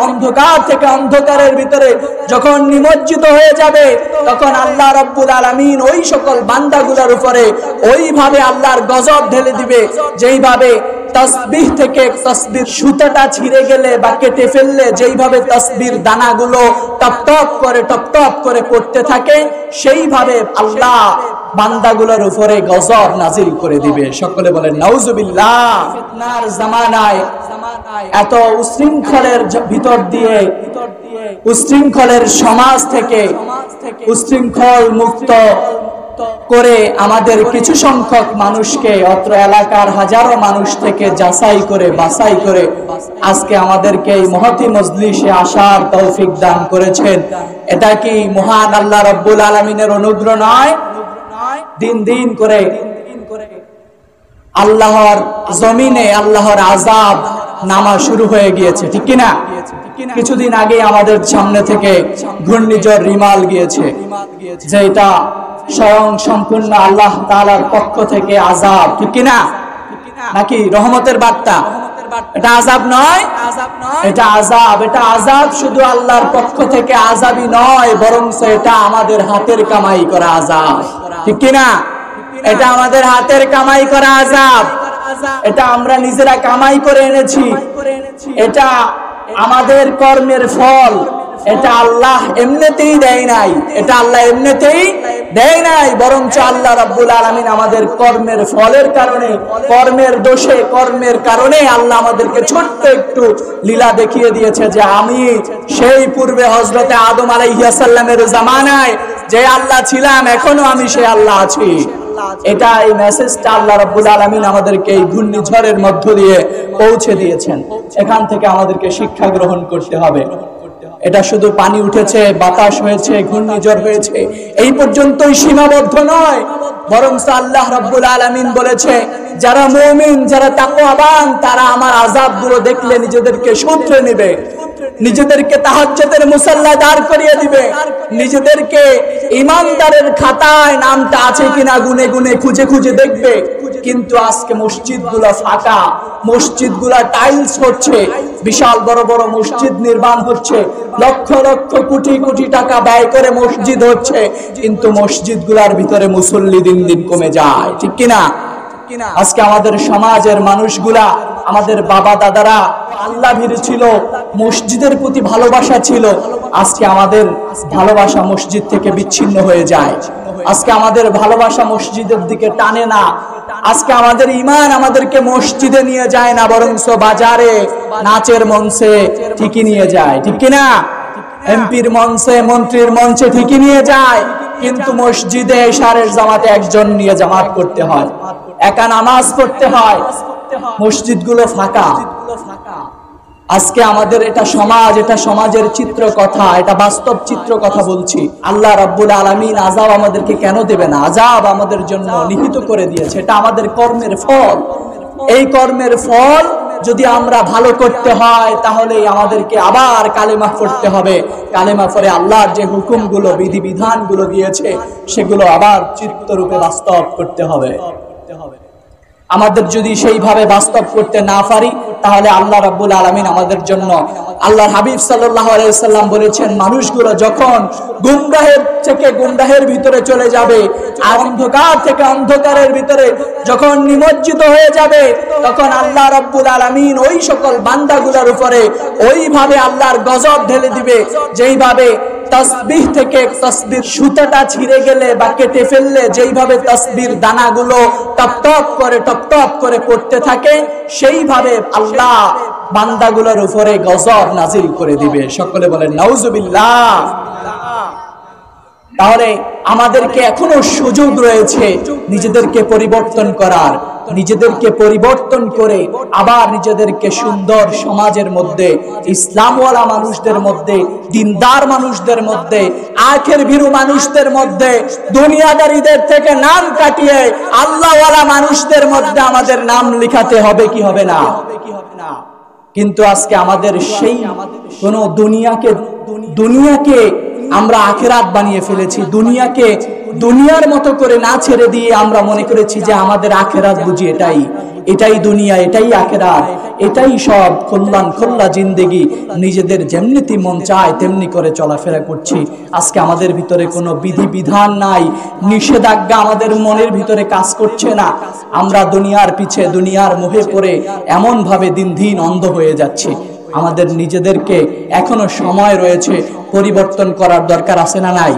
অন্ধকার থেকে অন্ধকারের ভিতরে যখন নিমজ্জিত হয়ে যাবে, তখন আল্লাহ রাব্বুল আলামিন ওই সকল বান্দাগুলোর উপরে ওইভাবে আল্লাহর গজব ঢেলে দিবে, যেইভাবে তাসবিহ থেকে তাসবির সুতাটা ছিঁড়ে গেলে বা কেটে ফেললে যেইভাবে তাসবির দানাগুলো টপ টপ করে পড়তে থাকে, সেইভাবে আল্লাহ বান্দাগুলোর উপরে গজব নাজিল করে দিবে। সকলে বলেন নাউজুবিল্লাহ। ফিতনার জামানায় এত উশৃঙ্খলের ভিতর দিয়ে, উশৃঙ্খলের সমাজ থেকে উশৃঙ্খল মুক্ত করে আমাদের কিছু সংখ্যক মানুষকে, অত্র এলাকার হাজারো মানুষ থেকে যাচাই করে বাছাই করে আজকে আমাদেরকে এই মহতি মজলিসে আসার তৌফিক দান করেছেন। এটা কি মহান আল্লাহ রাব্বুল আলামিনের অনুগ্রহ নয়? দিন দিন করে আল্লাহর জমিনে আল্লাহর আযাব নামা শুরু হয়ে গিয়েছে, ঠিক কিনা? কিছুদিন আগে আমাদের সামনে থেকে ঘূর্ণিঝড় রিমাল গিয়েছে, যে এটা স্বয়ং সম্পূর্ণ আল্লাহ তাআলার পক্ষ থেকে আযাব, ঠিক কিনা? নাকি রহমতের বার্তা? এটা আযাব নয়, এটা আযাব। এটা আযাব শুধু আল্লাহর পক্ষ থেকে আযাবই নয়, বরং এটা আমাদের হাতের কামাই করা আযাব, ঠিক কিনা? এটা আমাদের হাতের কামাই করা আযাব। এটা আমরা নিজেরা কামাই করে এনেছি, এটা আমাদের কর্মের ফল। এটা আল্লাহ এমনিতেই দেয় নাই, এটা আল্লাহ এমনিতেই দেয় নাই, বরং আল্লাহ রাব্বুল আলামিন আমাদের কর্মের ফলের কারণে, কর্মের দোষে, কর্মের কারণে আল্লাহ আমাদেরকে ছোট্ট একটু লীলা দেখিয়ে দিয়েছে যে আমি সেই পূর্বে হযরতে আদম আলাইহিস সালামের জামানায় যে আল্লাহ ছিলাম, এখনো আমি সেই আল্লাহ আছি। এটা এই মেসেজটা আল্লাহ রাব্বুল আলামিন আমাদেরকে এই ঘূর্ণিঝড়ের মধ্য দিয়ে পৌঁছে দিয়েছেন। এখান থেকে আমাদেরকে শিক্ষা গ্রহণ করতে হবে। এটা শুধু পানি উঠেছে, বাতাস হয়েছে, ঘূর্ণিঝড় হয়েছে, এই পর্যন্তই সীমাবদ্ধ নয়, বরং আল্লাহ রাব্বুল আলামিন বলেছে যারা মুমিন, যারা তাকওয়াবান, তারা আমার আযাবগুলো দেখলে নিজেদেরকে শুধরে নেবে, নিজেদেরকে তাহাজ্জুদের মুসাল্লা দাঁড় করিয়ে দিবে, নিজেদেরকে ঈমানদারের খাতায় নামটা আছে কিনা গুনে গুনে খুঁজে খুঁজে দেখবে। কিন্তু আজকে মসজিদগুলো ফাঁকা, মসজিদগুলো টাইলস হচ্ছে, বিশাল বড় বড় মসজিদ নির্মাণ হচ্ছে, লক্ষ লক্ষ কোটি কোটি টাকা ব্যয় করে মসজিদ হচ্ছে, কিন্তু মসজিদগুলোর ভিতরে মুসল্লি দিন দিন কমে যায়, ঠিক কিনা? আজকে আমাদের সমাজের মানুষগুলা, আমাদের বাবা দাদারা আল্লাহ ভীরু ছিল, মসজিদের প্রতি ভালোবাসা ছিল, আজকে আমাদের ভালোবাসা মসজিদ থেকে বিচ্ছিন্ন হয়ে যায়। আজকে আমাদের ভালোবাসা মসজিদের দিকে টানে না, আজকে আমাদের ঈমান আমাদেরকে মসজিদে নিয়ে যায় না, বরং বাজারে নাচের মঞ্চে ঠিকই নিয়ে যায়, ঠিক কিনা? এমপির মঞ্চে, মন্ত্রীর মঞ্চে ঠিকই নিয়ে যায়, কিন্তু মসজিদে ইশারের জামাতে একজন নিয়ে জামাত করতে হয়, একা নামাজ পড়তে হয়, মসজিদগুলো ফাঁকা। আজকে আমাদের এটা সমাজ, এটা সমাজের চিত্র কথা, এটা বাস্তব চিত্র কথা বলছি। আল্লাহ রাব্বুল আলামিন আযাব আমাদেরকে কেন দেবে না? আযাব আমাদের জন্য নিহিত করে দিয়েছে, এটা আমাদের কর্মের ফল। এই কর্মের ফল যদি আমরা ভালো করতে হয়, তাহলে আমাদেরকে আবার কালেমা পড়তে হবে। কালেমা পড়ে আল্লাহর যে হুকুমগুলো, বিধিবিধানগুলো দিয়েছে, সেগুলো আবার চিত্তরূপে বাস্তব করতে হবে। আমাদের যদি সেইভাবে বাস্তব করতে না পারি, তাহলে আল্লাহ রাব্বুল আলামিন আমাদের জন্য, আল্লাহর হাবিব সাল্লাল্লাহু আলাইহি ওয়াসাল্লাম বলেছেন, মানুষগুলো যখন গুমরাহের থেকে গুমরাহের ভিতরে চলে যাবে, অন্ধকার থেকে অন্ধকারের ভিতরে যখন নিমজ্জিত হয়ে যাবে, তখন আল্লাহ রাব্বুল আলামিন ওই সকল বান্দাগুলোর উপরে ওইভাবে আল্লাহর গজব ঢেলে দিবে, যেইভাবে তাসবিহ থেকে তাসবির সুতাটা ছিঁড়ে গেলে বা কেটে ফেললে যেইভাবে তাসবির দানাগুলো টপ টপ করে পড়তে থাকে, সেইভাবে আল্লাহ বান্দাগুলোর উপরে গজব নাজিল করে দিবে। সকলে বলেন নাউজুবিল্লাহ। তাহলে আমাদেরকে এখনো সুযোগ রয়েছে নিজেদেরকে পরিবর্তন করার, নিজেদেরকে পরিবর্তন করে আবার নিজেদেরকে সুন্দর সমাজের মধ্যে, ইসলামওয়ালা মানুষদের মধ্যে, দিনদার মানুষদের মধ্যে, আখের ভীরু মানুষদের মধ্যে, দুনিয়াদারীদের থেকে নাম কাটিয়ে আল্লাহওয়ালা মানুষদের মধ্যে আমাদের নাম লিখাতে হবে, কি হবে না? কিন্তু আজকে আমাদের সেই কোন দুনিয়াকে আমরা আখিরাত বানিয়ে ফেলেছি, দুনিয়াকে দুনিয়ার মতো করে না ছেড়ে দিয়ে আমরা মনে করেছি যে আমাদের আখেরাত বুঝি এটাই দুনিয়া, এটাই আখেরাত, এটাই সব খোল্লা জিন্দেগি। নিজেদের যেমনিতে মন চায় তেমনি করে চলাফেরা করছি। আজকে আমাদের ভিতরে কোনো বিধি বিধান নাই, নিষেধাজ্ঞা আমাদের মনের ভিতরে কাজ করছে না। আমরা দুনিয়ার পিছে, দুনিয়ার মোহে পড়ে এমন ভাবে দিন দিন অন্ধ হয়ে যাচ্ছি। আমাদের নিজেদেরকে এখনো সময় রয়েছে, পরিবর্তন করার দরকার আছে না নাই?